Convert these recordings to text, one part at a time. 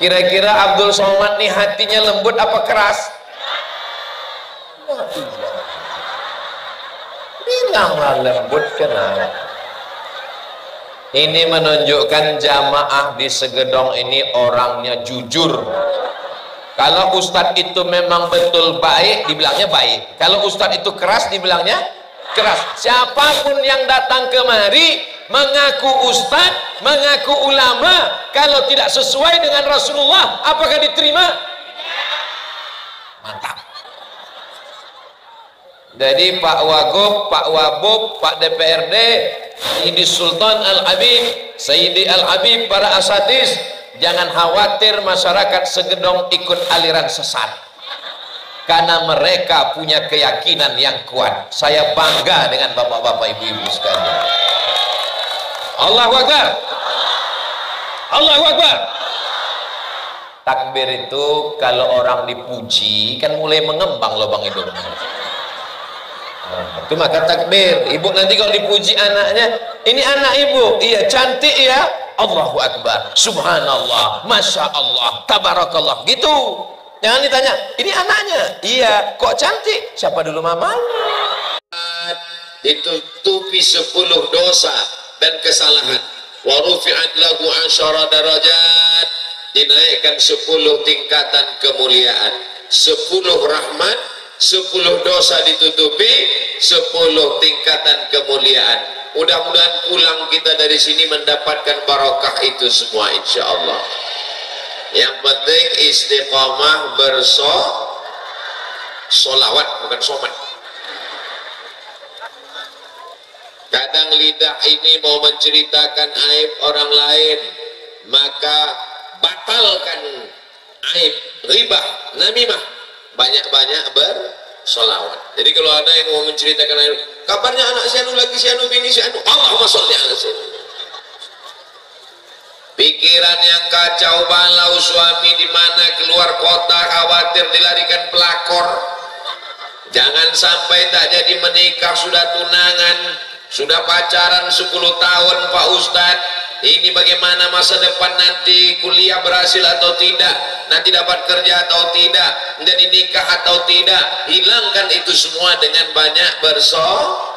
Kira-kira Abdul Somad nih hatinya lembut apa keras? Bilanglah lembut, kenapa? Ini menunjukkan jamaah di Segedong ini orangnya jujur. Kalau ustadz itu memang betul baik, dibilangnya baik. Kalau ustadz itu keras, dibilangnya keras. Siapapun yang datang kemari mengaku ustadz, mengaku ulama, kalau tidak sesuai dengan Rasulullah, apakah diterima? Mantap. Jadi Pak Wagub, Pak Wabub, Pak DPRD, Sayyidi Sultan Al-Habib, Sayyidi Al-Habib, para asatis, jangan khawatir masyarakat Segedong ikut aliran sesat, karena mereka punya keyakinan yang kuat. Saya bangga dengan bapak-bapak, ibu-ibu sekalian. Allahu Akbar, Allahu Akbar. Takbir itu kalau orang dipuji kan mulai mengembang lubang hidung. Itu maka takbir. Ibu nanti kalau dipuji anaknya, ini anak ibu, iya cantik ya, Allahu Akbar, subhanallah, masya Allah, tabarakallah, gitu. Jangan ditanya, ini anaknya, iya, kok cantik, siapa dulu mamanya? Ditutupi 10 dosa dan kesalahan. Wa rufi'at lahu 10 darajat, dinaikkan 10 tingkatan kemuliaan, 10 rahmat, 10 dosa ditutupi, 10 tingkatan kemuliaan. Mudah-mudahan pulang kita dari sini mendapatkan barokah itu semua, insya Allah. Yang penting istiqomah solawat, bukan somat. Kadang lidah ini mau menceritakan aib orang lain, maka batalkan aib, ribah, namimah. Banyak-banyak bersolawat. Jadi kalau ada yang mau menceritakan aib, kabarnya anak si anu lagi, si anu bini si anu, Allahumma sholli ala sayyidina. Pikiran yang kacau balau, suami di mana keluar kota khawatir dilarikan pelakor. Jangan sampai tak jadi menikah, sudah tunangan, sudah pacaran 10 tahun Pak Ustadz. Ini bagaimana masa depan nanti, kuliah berhasil atau tidak, nanti dapat kerja atau tidak, menjadi nikah atau tidak. Hilangkan itu semua dengan banyak bersodakoh.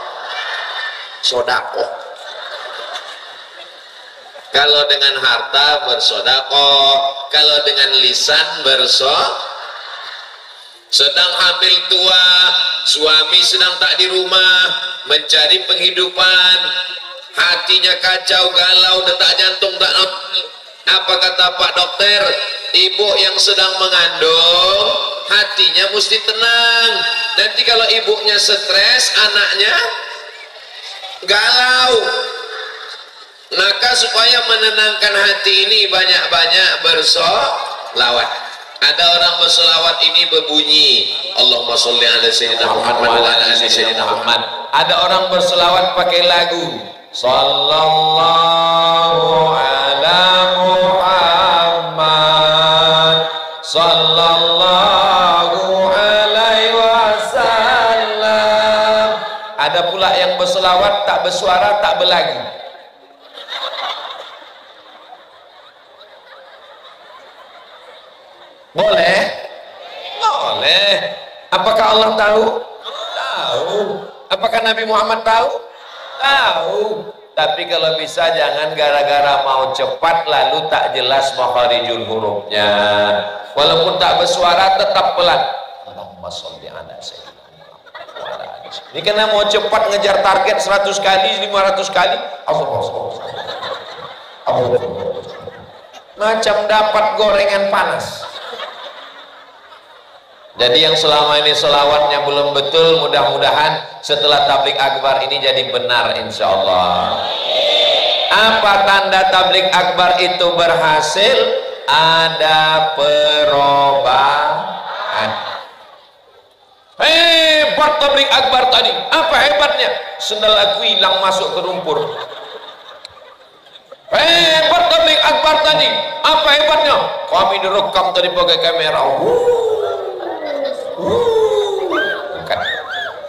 Kalau dengan harta bersodakoh, kalau dengan lisan sedang hamil tua, suami sedang tak di rumah, mencari penghidupan, hatinya kacau, galau, detak jantung tak normal. Apa kata Pak Dokter? Ibu yang sedang mengandung hatinya mesti tenang. Nanti kalau ibunya stres, anaknya galau. Maka supaya menenangkan hati ini banyak-banyak bersolawat. Ada orang bersolawat ini berbunyi Allahumma sholli ala sayyidina Muhammad wa ala ali sayyidina Muhammad. Ada orang bersolawat pakai lagu Sallallahu ala Muhammad Sallallahu alaihi wasallam. Ada pula yang berselawat tak bersuara, tak berlagu. Boleh? Boleh. Apakah Allah tahu? Tahu. Apakah Nabi Muhammad tahu? Tahu. Tapi kalau bisa jangan gara-gara mau cepat lalu tak jelas makharijul hurufnya. Walaupun tak bersuara tetap pelan. Allahumma sholli ala sayyidina Muhammad. Ini karena mau cepat ngejar target 100 kali, 500 kali. Macam dapat gorengan panas. Jadi yang selama ini selawatnya belum betul, mudah-mudahan setelah tablik akbar ini jadi benar, insya Allah. Apa tanda tablik akbar itu berhasil? Ada perubahan. Hebat tablik akbar tadi. Apa hebatnya? Sendal aku hilang masuk ke lumpur. Hebat tablik akbar tadi. Apa hebatnya? Kami direkam tadi pakai kamera. Bukan.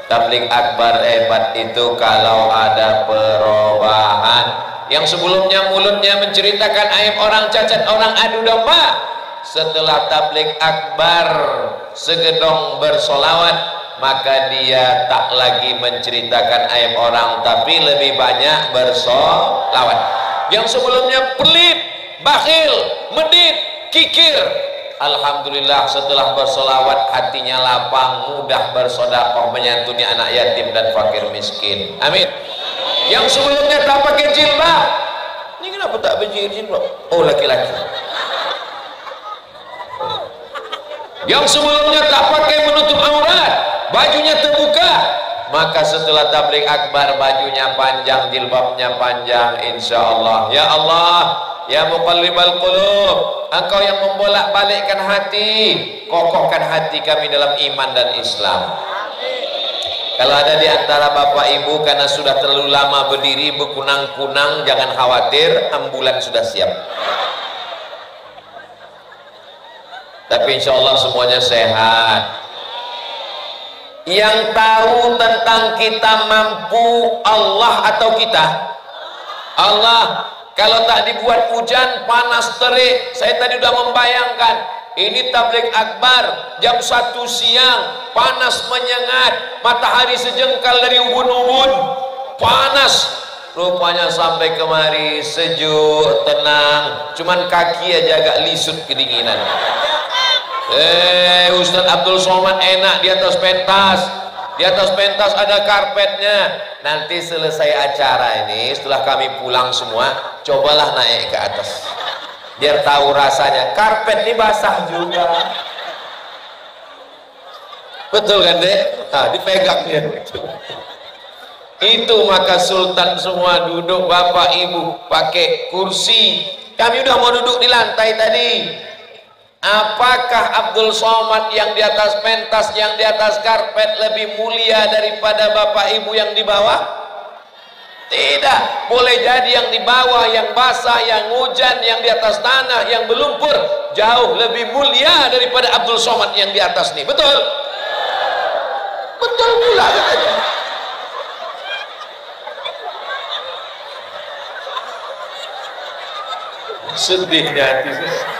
Tablik akbar hebat itu kalau ada perubahan. Yang sebelumnya mulutnya menceritakan aib orang, cacat orang, adu domba, setelah tabligh akbar segedong bersolawat, maka dia tak lagi menceritakan aib orang, tapi lebih banyak bersolawat. Yang sebelumnya pelit, bakhil, medit, kikir, alhamdulillah setelah bersolawat hatinya lapang, mudah bersedekah, menyantuni anak yatim dan fakir miskin. Amin. Yang sebelumnya tak pakai jilbab, ini kenapa tak pakai jilbab? Oh, laki-laki. Yang sebelumnya tak pakai menutup aurat, bajunya terbuka, maka setelah tabligh akbar bajunya panjang, jilbabnya panjang, insya Allah. Ya Allah, ya muqallibal qulub, Engkau yang membolak-balikkan hati, kokohkan hati kami dalam iman dan Islam. Kalau ada di antara bapak ibu karena sudah terlalu lama berdiri berkunang-kunang, jangan khawatir, ambulan sudah siap. Tapi insya Allah semuanya sehat. Yang tahu tentang kita mampu Allah atau kita? Allah. Kalau tak dibuat hujan, panas terik. Saya tadi sudah membayangkan, ini tabligh akbar jam 1 siang, panas menyengat, matahari sejengkal dari ubun-ubun, panas. Rupanya sampai kemari sejuk, tenang, cuman kaki aja agak lisut kedinginan. Ustadz Abdul Somad enak di atas pentas. Di atas pentas ada karpetnya. Nanti selesai acara ini, setelah kami pulang semua, cobalah naik ke atas, biar tahu rasanya. Karpet ini basah juga. Betul kan dek? Nah, dipegang dia. Itu maka sultan semua duduk, bapak ibu pakai kursi. Kami udah mau duduk di lantai tadi. Apakah Abdul Somad yang di atas pentas, yang di atas karpet lebih mulia daripada bapak ibu yang di bawah? Tidak. Boleh jadi yang di bawah, yang basah, yang hujan, yang di atas tanah, yang berlumpur, jauh lebih mulia daripada Abdul Somad yang di atas nih. Betul? Betul pula katanya. Sedihnya hati saya.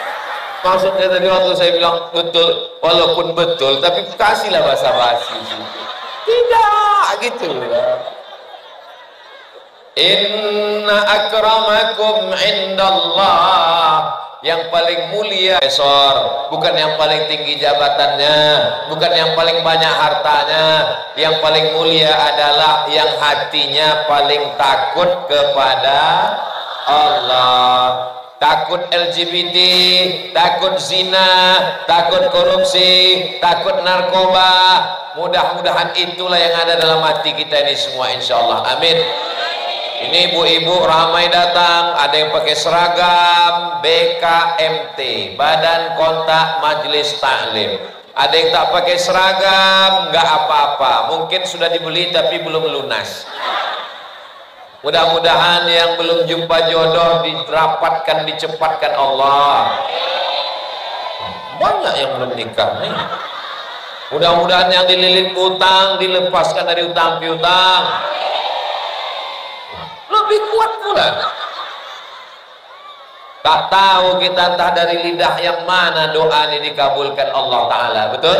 Maksudnya tadi waktu saya bilang betul, walaupun betul, tapi kasihlah basa-basi. Tidak, gitu. Inna akramakum indallah, yang paling mulia besar, bukan yang paling tinggi jabatannya, bukan yang paling banyak hartanya. Yang paling mulia adalah yang hatinya paling takut kepada Allah. Takut LGBT, takut zina, takut korupsi, takut narkoba. Mudah-mudahan itulah yang ada dalam hati kita ini semua, insya Allah. Amin. Ini ibu-ibu ramai datang, ada yang pakai seragam BKMT, Badan Kontak Majelis Taklim. Ada yang tak pakai seragam, nggak apa-apa. Mungkin sudah dibeli tapi belum lunas. Mudah-mudahan yang belum jumpa jodoh dirapatkan, dicepatkan Allah. Banyak yang belum nikah nih. Mudah-mudahan yang dililit utang dilepaskan dari utang piutang. Lebih kuat pula. Tak tahu kita entah dari lidah yang mana doa ini dikabulkan Allah Ta'ala. Betul?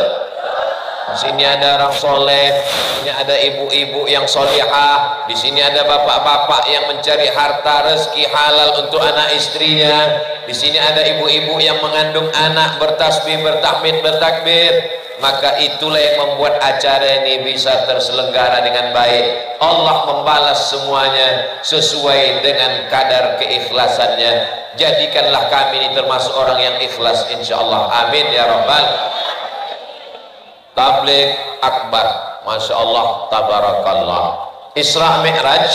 Di sini ada orang soleh, di sini ada ibu-ibu yang solihah, di sini ada bapak-bapak yang mencari harta rezeki halal untuk anak istrinya, di sini ada ibu-ibu yang mengandung anak, bertasbih, bertahmid, bertakbir. Maka itulah yang membuat acara ini bisa terselenggara dengan baik. Allah membalas semuanya sesuai dengan kadar keikhlasannya. Jadikanlah kami ini termasuk orang yang ikhlas, insyaallah. Amin ya rabbal. Tabligh akbar, masya Allah, tabarakallah. Isra Mi'raj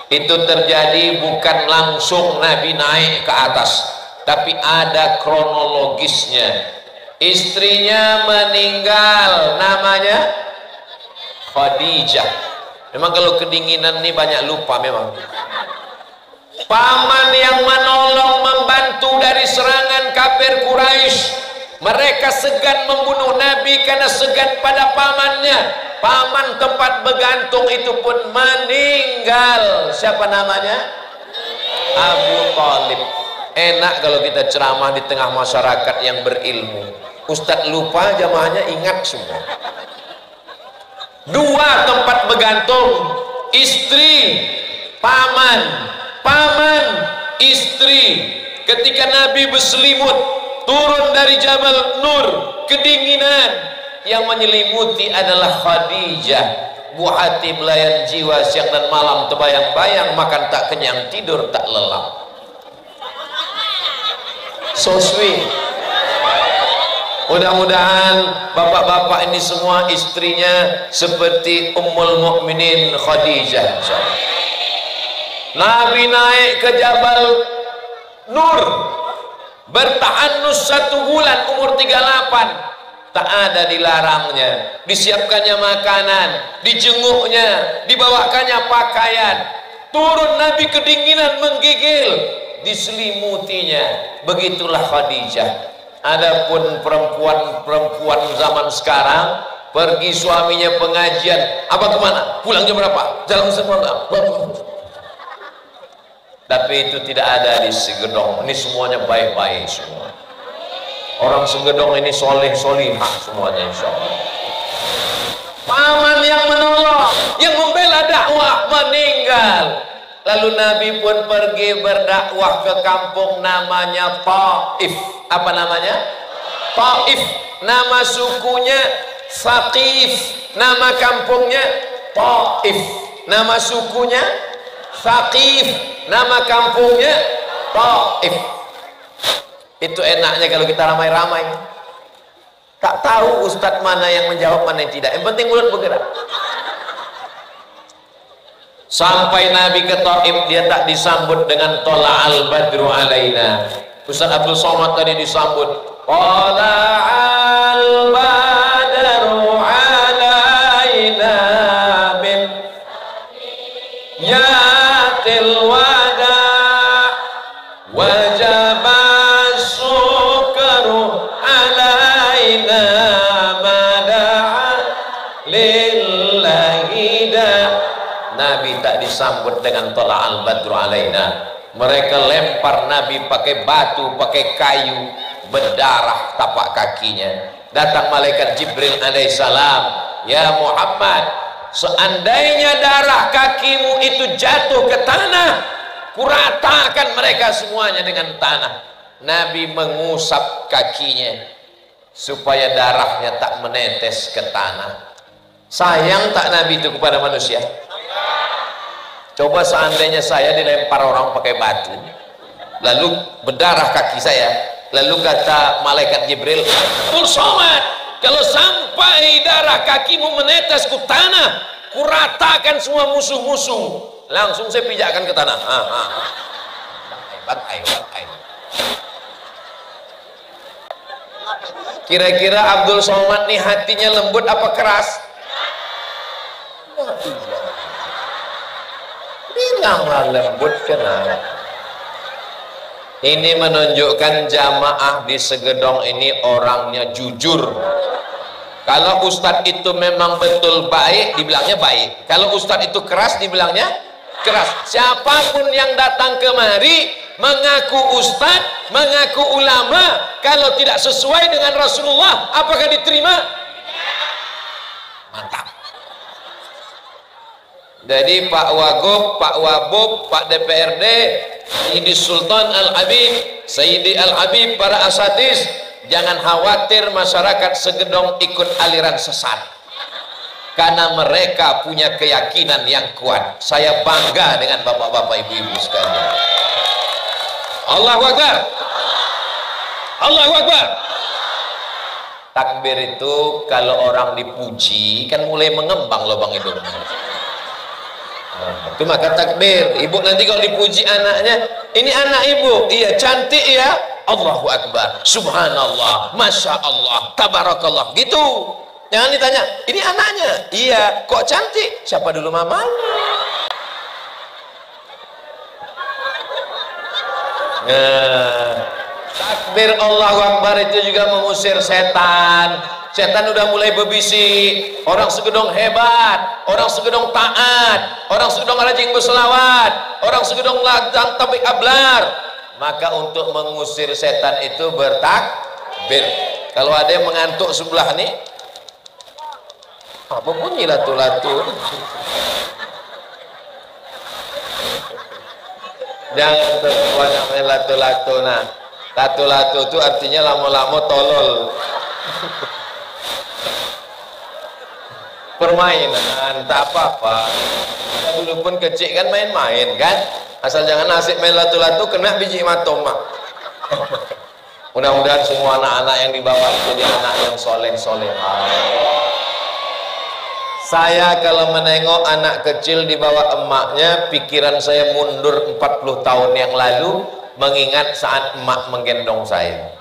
itu terjadi bukan langsung Nabi naik ke atas, tapi ada kronologisnya. Istrinya meninggal, namanya Khadijah. Memang kalau kedinginan ini banyak lupa memang. Paman yang menolong, membantu dari serangan kafir Quraisy. Mereka segan membunuh Nabi karena segan pada pamannya. Paman tempat bergantung itu pun meninggal. Siapa namanya? Abu Talib. Enak kalau kita ceramah di tengah masyarakat yang berilmu. Ustadz lupa, jamaahnya ingat semua. 2 tempat bergantung, istri, paman, istri. Ketika Nabi berselimut turun dari Jabal Nur, kedinginan, yang menyelimuti adalah Khadijah, buah hati belayan jiwa, siang dan malam terbayang-bayang, makan tak kenyang, tidur tak lelap. So sweet. Mudah-mudahan bapak-bapak ini semua istrinya seperti Ummul Mukminin Khadijah. Nabi naik ke Jabal Nur, bertahanus 1 bulan, umur 38, tak ada dilarangnya, disiapkannya makanan, dijenguknya, dibawakannya pakaian. Turun Nabi kedinginan menggigil, diselimutinya. Begitulah Khadijah. Adapun perempuan zaman sekarang, pergi suaminya pengajian, apa kemana? Pulang jam berapa? Jalan semua. Tapi itu tidak ada di Segedong. Ini semuanya baik-baik semua. Orang Segedong ini soleh-solihah semuanya, insya Allah. Paman yang menolong, yang membela dakwah, meninggal. Lalu Nabi pun pergi berdakwah ke kampung namanya Taif. Apa namanya? Taif. Nama sukunya Saqif. Nama kampungnya Taif. Nama sukunya Saqif. Nama kampungnya Taif. Itu enaknya kalau kita ramai-ramai. Tak tahu ustadz mana yang menjawab, mana yang tidak. Yang penting mulut bergerak. Sampai Nabi ke Taif, dia tak disambut dengan Tola'al Badru alaina. Ustaz Abdul Somad tadi disambut Tola'al Badru alaina min yatil wada wajaba syukru alaina mada'a lillahi da. Nabi tak disambut dengan Tola'al Badru alaina. Mereka lempar Nabi pakai batu, pakai kayu, berdarah tapak kakinya. Datang malaikat Jibril alaihissalam, ya Muhammad, seandainya darah kakimu itu jatuh ke tanah, kuratakan mereka semuanya dengan tanah. Nabi mengusap kakinya supaya darahnya tak menetes ke tanah. Sayang tak Nabi itu kepada manusia? Coba seandainya saya dilempar orang pakai batu, lalu berdarah kaki saya, lalu kata malaikat Jibril, Abdul Somad, kalau sampai darah kakimu menetes ke tanah, kuratakan semua musuh-musuh. Langsung saya pijakkan ke tanah. Bangkai. Kira-kira Abdul Somad nih hatinya lembut apa keras? Bilanglah lembut, kenapa? Ini menunjukkan jamaah di Segedong ini orangnya jujur. Kalau ustadz itu memang betul baik, dibilangnya baik. Kalau ustadz itu keras, dibilangnya keras. Siapapun yang datang kemari mengaku ustadz, mengaku ulama, kalau tidak sesuai dengan Rasulullah, apakah diterima? Mantap. Jadi Pak Wagub, Pak Wabub, Pak DPRD, Sayyidi Sultan Al-Habib, Sayyidi Al-Habib, para asatis, jangan khawatir masyarakat Segedong ikut aliran sesat, karena mereka punya keyakinan yang kuat. Saya bangga dengan bapak-bapak, ibu-ibu sekalian. Allahu Akbar, Allahu Akbar. Takbir itu kalau orang dipuji kan mulai mengembang lubang hidungnya. Itu maka takbir. Ibu nanti kalau dipuji anaknya, ini anak ibu, iya cantik ya, Allahu Akbar, Subhanallah, Masya Allah, Tabarakallah, gitu. Jangan ditanya, ini anaknya, iya, kok cantik, siapa dulu mamanya? Nah, takbir Allahu Akbar itu juga mengusir setan. Setan udah mulai berbisik, orang Segedong hebat, orang Segedong taat, orang Segedong rajin berselawat, orang Segedong ladang tabik ablar. Maka untuk mengusir setan itu bertakbir. Kalau ada yang mengantuk sebelah nih, apa bunyi latu-latu? Jangan banyak main latu-latu. Nah, latu-latu itu artinya lama-lama tolol. Permainan, tak apa-apa. Kita dulu pun kecil kan main-main kan. Asal jangan asik main latu-latu kena biji matoma. Mudah-mudahan semua anak-anak yang dibawa jadi anak yang soleh-soleh. Saya kalau menengok anak kecil di bawah emaknya, pikiran saya mundur 40 tahun yang lalu, mengingat saat emak menggendong saya.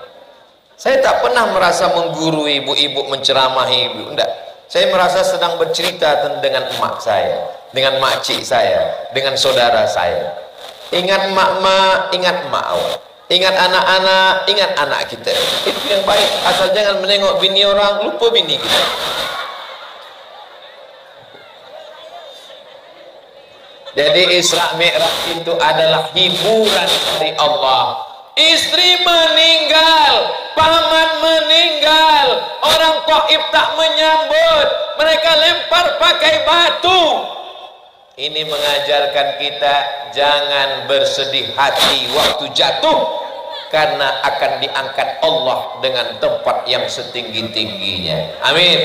Saya tak pernah merasa menggurui ibu-ibu, menceramahi ibu, enggak. Saya merasa sedang bercerita dengan emak saya, dengan makcik saya, dengan saudara saya. Ingat emak-emak, ingat emak awak. Ingat anak-anak, ingat anak kita. Itu yang baik. Asal jangan menengok bini orang, lupa bini kita. Jadi Isra Mi'raj itu adalah hiburan dari Allah. Istri meninggal, paman meninggal, orang Taif tak menyambut, mereka lempar pakai batu. Ini mengajarkan kita jangan bersedih hati waktu jatuh, karena akan diangkat Allah dengan tempat yang setinggi-tingginya. Amin.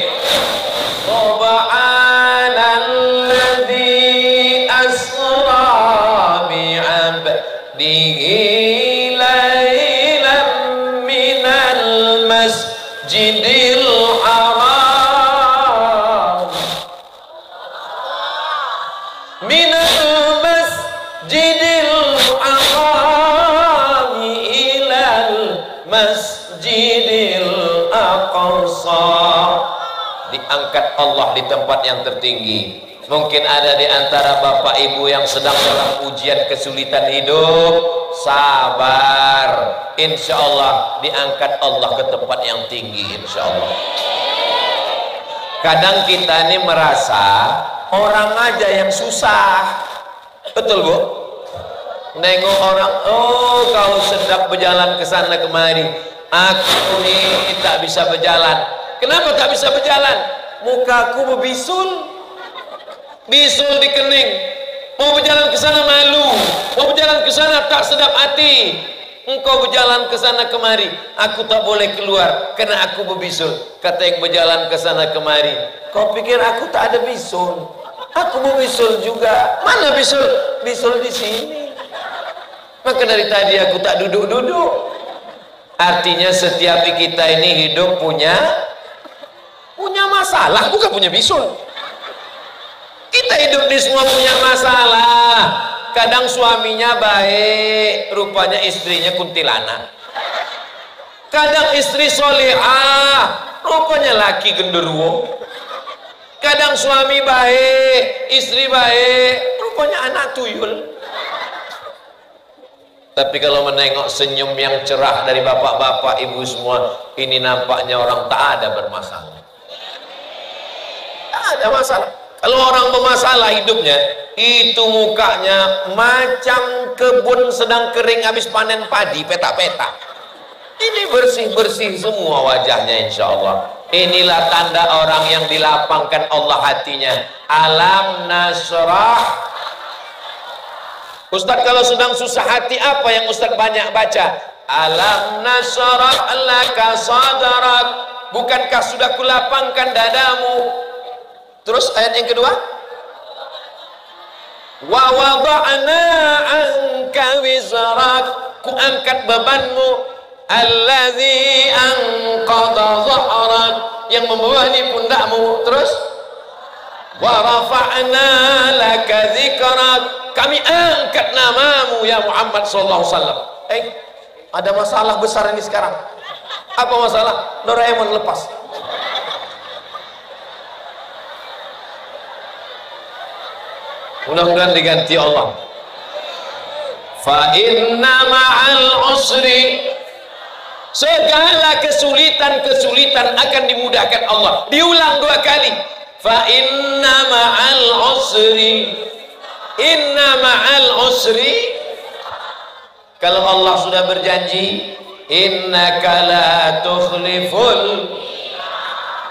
Subhanalladzi asra bi'abdihi Masjidil Haram minal Masjidil Haram ilal Masjidil Aqsa. Diangkat Allah di tempat yang tertinggi. Mungkin ada di antara bapak ibu yang sedang dalam ujian kesulitan hidup, sabar, insya Allah diangkat Allah ke tempat yang tinggi, insya Allah. Kadang kita ini merasa orang aja yang susah, betul bu? Nengok orang, oh kau sedang berjalan ke sana kemari, aku ini tak bisa berjalan. Kenapa tak bisa berjalan? Mukaku berbisul, bisul di kening, mau berjalan ke sana malu, mau berjalan ke sana tak sedap hati. Engkau berjalan ke sana kemari, aku tak boleh keluar karena aku berbisul. Kata yang berjalan ke sana kemari, kau pikir aku tak ada bisul? Aku berbisul juga. Mana bisul? Bisul di sini. Maka dari tadi aku tak duduk-duduk. Artinya setiap kita ini hidup punya masalah, bukan punya bisul. Kita hidup di semua punya masalah. Kadang suaminya baik, rupanya istrinya kuntilanak. Kadang istri solehah, rupanya laki genderuwo. Kadang suami baik, istri baik, rupanya anak tuyul. Tapi kalau menengok senyum yang cerah dari bapak-bapak, ibu semua, ini nampaknya orang tak ada bermasalah. Tak ada masalah. Kalau orang bermasalah hidupnya, itu mukanya macam kebun sedang kering habis panen padi, petak-petak. Ini bersih-bersih semua wajahnya, insya Allah. Inilah tanda orang yang dilapangkan Allah hatinya. Alam nasrah. Ustadz kalau sedang susah hati, apa yang Ustadz banyak baca? Alam nasrah laka sadrak. Bukankah sudah kulapangkan dadamu? Terus ayat yang kedua, wa wada'na anka wizrak, ku angkat bebanmu, allazi anqadha dhahrak, yang membebani pundakmu. Terus wa rafa'na laka dzikrak, kami angkat namamu ya Muhammad sallallahu alaihi wasallam. Ada masalah besar ini sekarang. Apa masalah? Doraemon lepas. Mudah-mudahan diganti Allah. Fa inna ma'al usri, segala kesulitan-kesulitan akan dimudahkan Allah. Diulang 2 kali. Fa inna ma'al usri, inna ma'al usri. Kalau Allah sudah berjanji, innaka la tukhliful.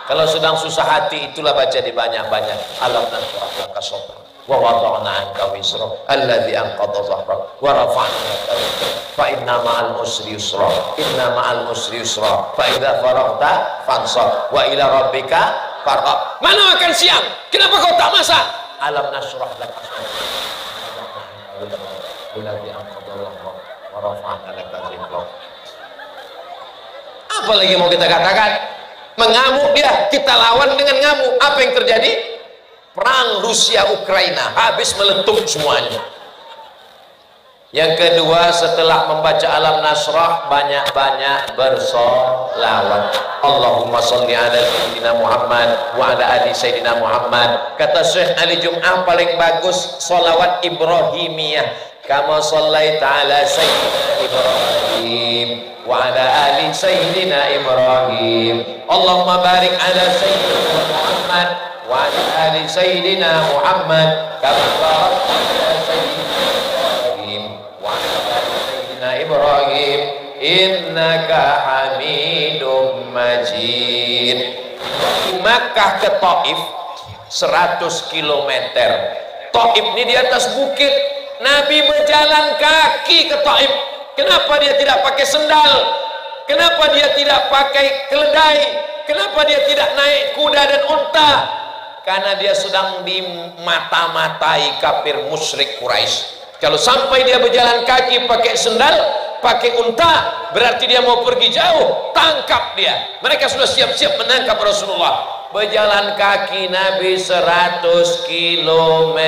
Kalau sedang susah hati, itulah baca di banyak-banyak. Alam nashrah laka sadrak wa wada'na anka wizrak alladzi anqadha dhahrak wa rafa'na laka dhikrak fa inna ma'al usri yusra inna ma'al usri yusra fa idza faraghta fansab wa ila rabbika farghab. Mana makan siang? Kenapa kau tak masak? Alam nashrah laka sadrak alladzi anqadha dhahrak wa rafa'na laka dhikrak. Apa lagi mau kita katakan? Mengamuk dia, kita lawan dengan ngamuk. Apa yang terjadi? Perang Rusia Ukraina, habis meletup semuanya. Yang kedua, setelah membaca Alam Nasrah, banyak-banyak bersolawat. Allahumma sholli ala sayyidina Muhammad wa ala ali sayyidina Muhammad. Kata Syekh Ali Jum'ah, paling bagus solawat Ibrahimiyah. Kama shallaita ala sayyidina Ibrahim wa ala ali sayyidina Ibrahim. Allahumma barik ala sayyidina Muhammad wa ala ali sayyidina Muhammad kama barakta ala sayyidina Ibrahim wa ala ali sayyidina Ibrahim innaka Hamidum Majid. Makkah ke Taif 100 km. Taif ini di atas bukit. Nabi berjalan kaki ke Taif. Kenapa dia tidak pakai sendal? Kenapa dia tidak pakai keledai? Kenapa dia tidak naik kuda dan unta? Karena dia sedang dimata-matai kafir musyrik Quraisy. Kalau sampai dia berjalan kaki pakai sendal, pakai unta, berarti dia mau pergi jauh, tangkap dia. Mereka sudah siap-siap menangkap Rasulullah. Berjalan kaki Nabi 100 km.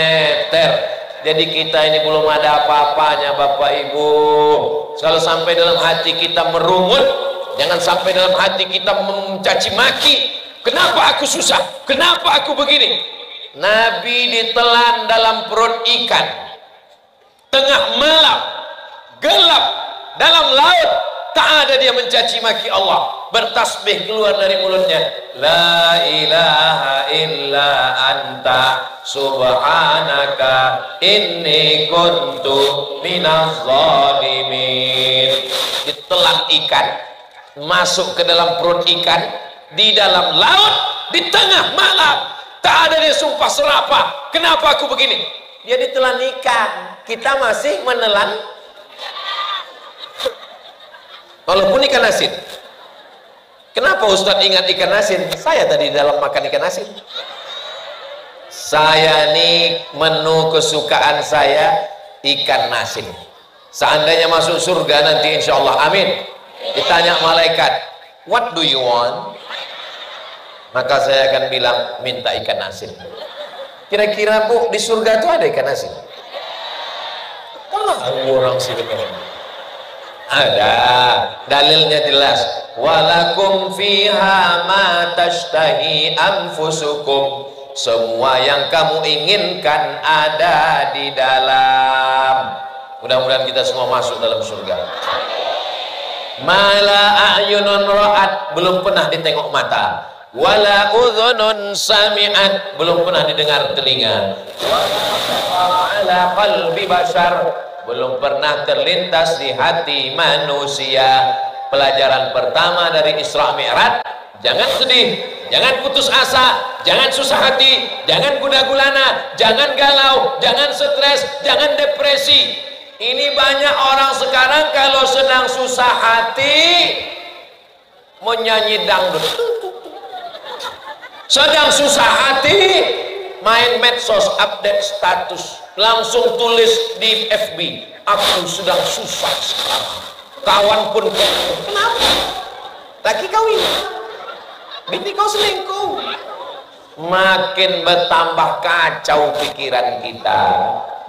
Jadi kita ini belum ada apa-apanya Bapak Ibu. Kalau sampai dalam hati kita merungut, jangan sampai dalam hati kita mencaci maki. Kenapa aku susah? Kenapa aku begini? Nabi ditelan dalam perut ikan, tengah malam, gelap, dalam laut. Tak ada dia mencaci maki Allah. Bertasbih keluar dari mulutnya, la ilaha illa anta subhanaka inni kuntu minaz zalimin. Ditelan ikan, masuk ke dalam perut ikan, di dalam laut, di tengah malam. Tak ada dia sumpah serapah. Kenapa aku begini? Dia ditelan ikan, kita masih menelan walaupun ikan asin. Kenapa Ustadz ingat ikan asin? Saya tadi dalam makan ikan asin. Saya nih menu kesukaan saya ikan asin. Seandainya masuk surga nanti insya Allah, amin, ditanya malaikat, what do you want? Maka saya akan bilang, minta ikan asin. Kira-kira Bu, di surga itu ada ikan asin? Tahu orang sini. Ada, dalilnya jelas. Walakum fiha ma tashtahi anfusukum. Semua yang kamu inginkan ada di dalam. Mudah-mudahan kita semua masuk dalam surga. Mala a'yunun ra'at, belum pernah ditengok mata. Wala udhunun sami'at, belum pernah didengar telinga. Wala qalbi bashar, belum pernah terlintas di hati manusia. Pelajaran pertama dari Isra Mi'raj, jangan sedih, jangan putus asa, jangan susah hati, jangan guna-gulana, jangan galau, jangan stres, jangan depresi. Ini banyak orang sekarang kalau sedang susah hati menyanyi dangdut. Sedang susah hati main medsos, update status, langsung tulis di FB, aku sedang susah sekarang. Kawan pun kenapa? Lagi kawin, bini kau selingkuh. Makin bertambah kacau pikiran kita.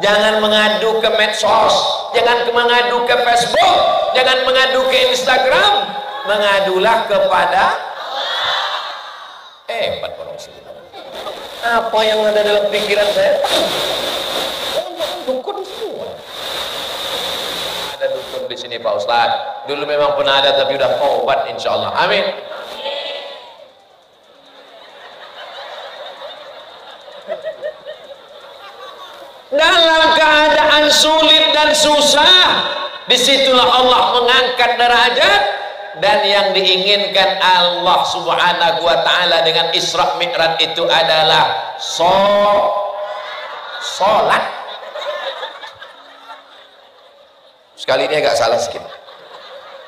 Jangan mengadu ke medsos, jangan mengadu ke Facebook, jangan mengadu ke Instagram, mengadulah kepada orang sini. Apa yang ada dalam pikiran saya? Dukun semua. Ada dukun di sini Pak Ustadz. Dulu memang pernah ada tapi udah taubat insya Allah. Amin. Dalam keadaan sulit dan susah, Disitulah Allah mengangkat derajat. Dan yang diinginkan Allah subhanahu wa ta'ala dengan Isra Mi'raj itu adalah sholat. Sekali ini agak salah sedikit.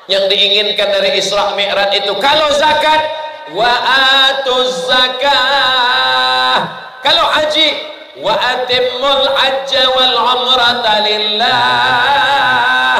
Yang diinginkan dari Isra Mi'raj itu kalau zakat, wa atuz zakah. Kalau haji, wa atimmul hajja wal umrata lillah.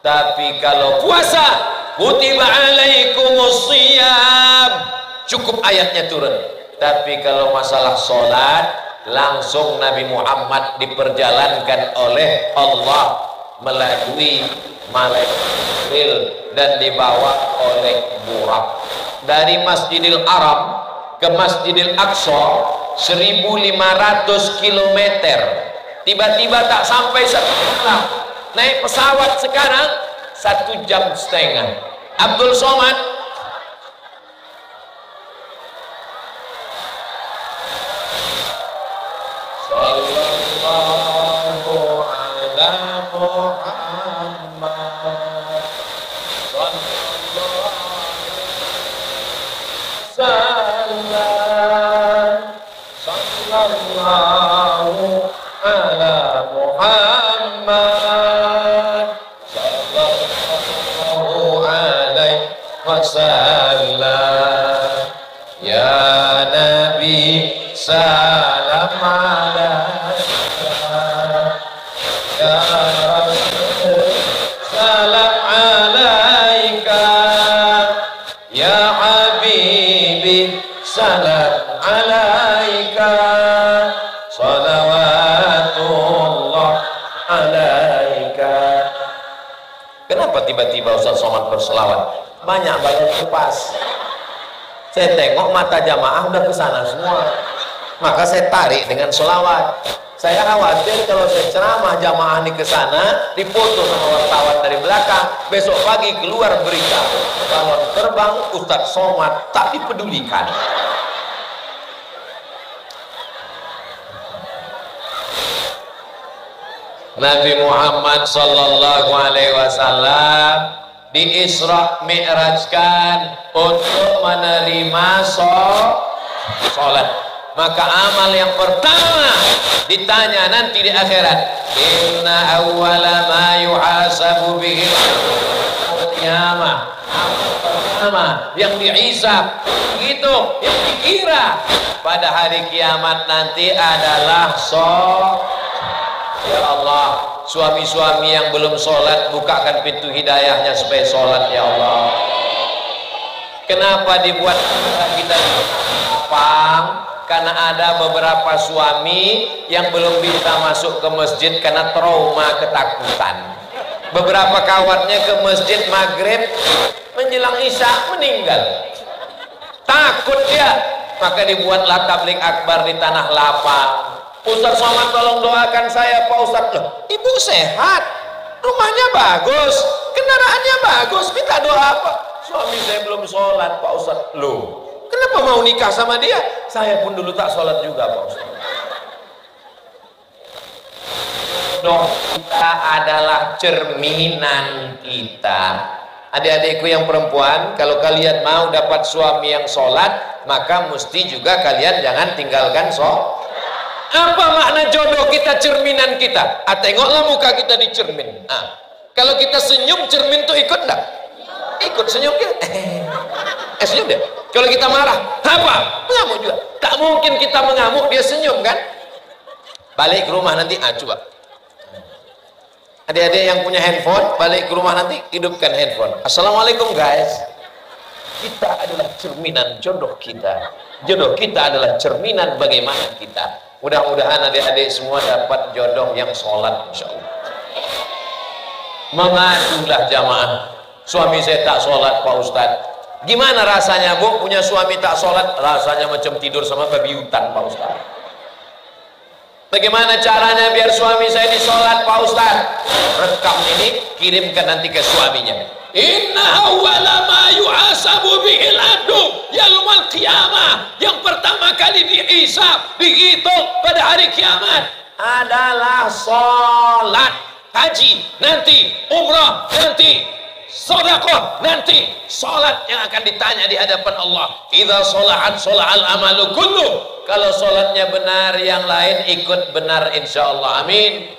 Tapi kalau puasa, kutiba alaikumus shiyam, cukup ayatnya turun. Tapi kalau masalah sholat, langsung Nabi Muhammad diperjalankan oleh Allah melalui malaikat Jibril dan dibawa oleh Burak dari Masjidil Haram ke Masjidil Aqsa 1500 km. Tiba-tiba tak sampai 1 jam. Naik pesawat sekarang 1,5 jam. Abdul Somad sallallahu ala Muhammad sallallahu ala Muhammad sallallahu alaihi wasallam. Ya Nabi salam alaika, ya Rasul salam alaika, ya Habibi salam alaika, salawatullah alaika. Kenapa tiba-tiba Ustaz Somad berselawat? Banyak lepas. Saya tengok mata jamaah udah ke sana semua, maka saya tarik dengan selawat. Saya khawatir kalau saya ceramah jamaah ini ke sana dipoto sama wartawan dari belakang, besok pagi keluar berita balon terbang Ustaz Somad tak dipedulikan. Nabi Muhammad sallallahu alaihi wasallam di Isra Mi'rajkan untuk menerima sholat. Maka amal yang pertama ditanya nanti di akhirat, inna awwala ma yuhasabu bihi qiyamah. Pertama yang dihisab itu, yang dikira pada hari kiamat nanti adalah sholat. Ya Allah, suami-suami yang belum sholat, bukakan pintu hidayahnya supaya sholat ya Allah. Kenapa dibuat kita lapang? Karena ada beberapa suami yang belum bisa masuk ke masjid karena trauma ketakutan. Beberapa kawannya ke masjid maghrib menjelang isya meninggal, takut dia, maka dibuatlah tabligh akbar di tanah lapang. Ustaz Somad tolong doakan saya Pak Ustaz. Loh, ibu sehat, rumahnya bagus, kendaraannya bagus, minta doa apa? Suami saya belum sholat Pak Ustaz. Loh, kenapa mau nikah sama dia? Saya pun dulu tak sholat juga Pak Ustaz. Doa kita adalah cerminan kita. Adik-adikku yang perempuan, kalau kalian mau dapat suami yang sholat, maka mesti juga kalian jangan tinggalkan sholat. Apa makna jodoh kita? Cerminan kita. Tengoklah muka kita di cermin. Kalau kita senyum, cermin tuh ikut enggak? Ikut senyum dia. Senyum dia. Kalau kita marah, apa? Mengamuk juga. Tak mungkin kita mengamuk dia senyum kan? Balik ke rumah nanti, coba. Adik-adik yang punya handphone, balik ke rumah nanti, hidupkan handphone. Assalamualaikum guys. Kita adalah cerminan jodoh kita. Jodoh kita adalah cerminan bagaimana kita. Mudah-mudahan adik-adik semua dapat jodoh yang sholat insyaallah. Mengadulah jamaah, suami saya tak sholat Pak Ustadz. Gimana rasanya Bu punya suami tak sholat? Rasanya macam tidur sama babi hutan Pak Ustadz. Bagaimana caranya biar suami saya disolat Pak Ustadz? Rekam ini, kirimkan nanti ke suaminya. Inna awwala ma yuhasabu bihil abdu yaumal qiyamah, yang pertama kali dihisab, dihitung pada hari kiamat adalah sholat. haji nanti, umrah nanti, sedekah nanti, salat yang akan ditanya di hadapan Allah. Idza sholahat sholahal amalu kullu. Kalau salatnya benar, yang lain ikut benar insyaallah. Amin.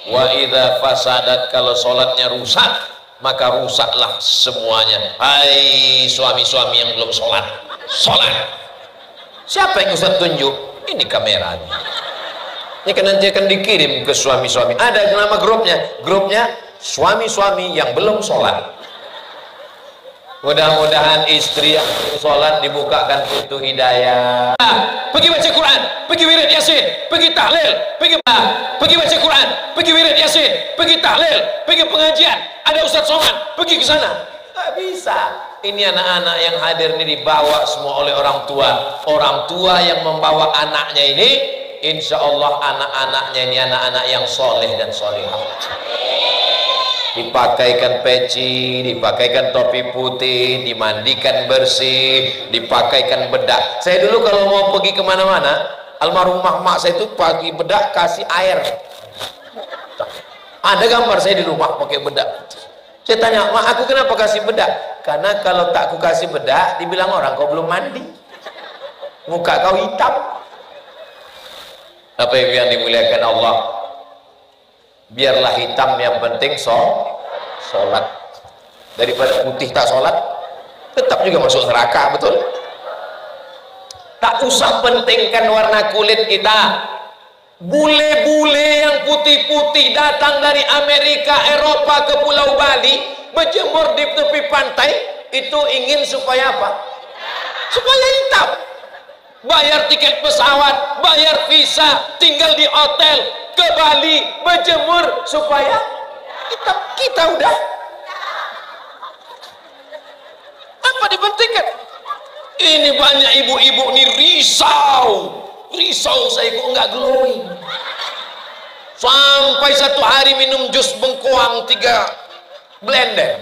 Wa idza fasadat, kalau salatnya rusak, maka rusaklah semuanya. Hai suami-suami yang belum sholat, sholat. Siapa yang Ustaz tunjuk? Ini kameranya. Ini kan nanti akan dikirim ke suami-suami. Ada nama grupnya suami-suami yang belum sholat. Mudah-mudahan istri yang belum sholat dibukakan pintu hidayah. Pergi baca Quran, pergi wirid Yasin, pergi tahlil, pergi baca Quran, pergi wirid Yasin, pergi tahlil, pergi pengajian. Ada Ustaz Somad, pergi ke sana. Nggak bisa. Ini anak-anak yang hadir ini dibawa semua oleh orang tua. Orang tua yang membawa anaknya ini, insya Allah anak-anaknya ini anak-anak yang soleh dan solehah. Dipakaikan peci, dipakaikan topi putih, dimandikan bersih, dipakaikan bedak. Saya dulu kalau mau pergi kemana-mana, almarhumah mak saya itu pagi bedak kasih air. Ada gambar saya di rumah pakai bedak. Saya tanya, mak aku kenapa kasih bedak? Karena kalau tak aku kasih bedak, dibilang orang kau belum mandi, muka kau hitam. Apa yang dimuliakan Allah? Biarlah hitam, yang penting sholat. Daripada putih tak sholat, tetap juga masuk neraka, betul? Tak usah pentingkan warna kulit kita. Bule-bule yang putih-putih datang dari Amerika, Eropa ke Pulau Bali, berjemur di tepi pantai, itu ingin supaya apa? Supaya hitam. Bayar tiket pesawat, bayar visa, tinggal di hotel ke Bali, berjemur supaya kita udah apa dipentingkan? Ini banyak ibu-ibu nih risau saya kok nggak glowing. Sampai satu hari minum jus bengkoang 3 blender,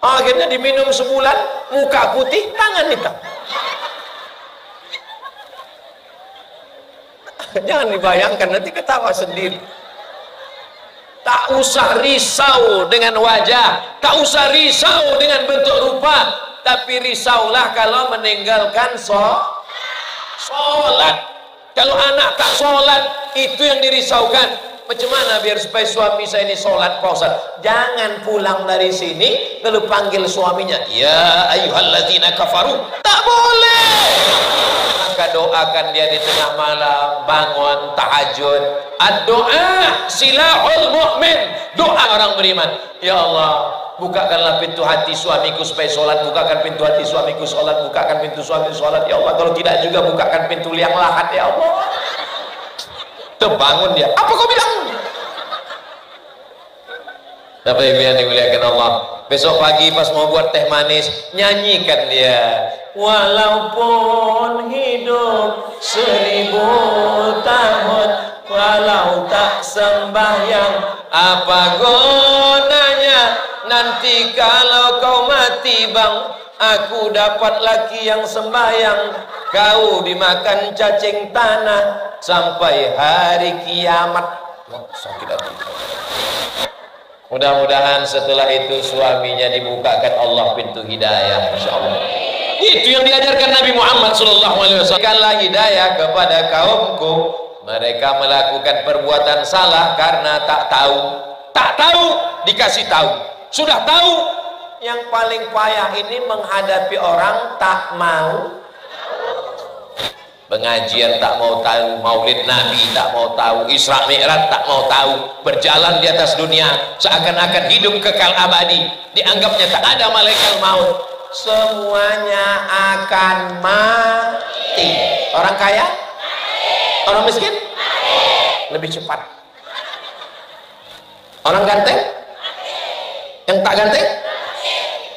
akhirnya diminum sebulan, muka putih, tangan hitam. Jangan dibayangkan, nanti ketawa sendiri. Tak usah risau dengan wajah, tak usah risau dengan bentuk rupa, tapi risaulah kalau meninggalkan sholat. Kalau anak tak sholat, itu yang dirisaukan. Macam mana biar supaya suami saya ini sholat, Pak Ustaz? Jangan pulang dari sini lalu panggil suaminya, ya ayyuhalladzina kafaru. Tak boleh. Maka doakan dia di tengah malam, bangun tahajud. Ad-doa silahul mu'min. Doa orang beriman. Ya Allah, bukakanlah pintu hati suamiku supaya sholat. Bukakan pintu hati suamiku sholat. Bukakan pintu suami sholat. Ya Allah, kalau tidak juga bukakan pintu liang lahat. Ya Allah. Terbangun dia. Apa kau bilang? Tapi yang dimuliakan Allah, besok pagi pas mau buat teh manis, nyanyikan dia. Walaupun hidup 1000 tahun, walau tak sembahyang, apa gunanya? Nanti kalau kau mati bang, aku dapat laki yang sembahyang, kau dimakan cacing tanah sampai hari kiamat. Sakit hati. Mudah-mudahan setelah itu suaminya dibukakan Allah pintu hidayah, insyaallah. Itu yang diajarkan Nabi Muhammad SAW. Berikanlah hidayah kepada kaumku. Mereka melakukan perbuatan salah karena tak tahu. Tak tahu, dikasih tahu. Sudah tahu. Yang paling payah ini menghadapi orang tak mau. Pengajian tak mau tahu, maulid Nabi tak mau tahu, Isra Mi'raj tak mau tahu, berjalan di atas dunia seakan-akan hidup kekal abadi, dianggapnya tak ada malaikat maut. Semuanya akan mati. Orang kaya, orang miskin, lebih cepat. Orang ganteng, yang tak ganteng,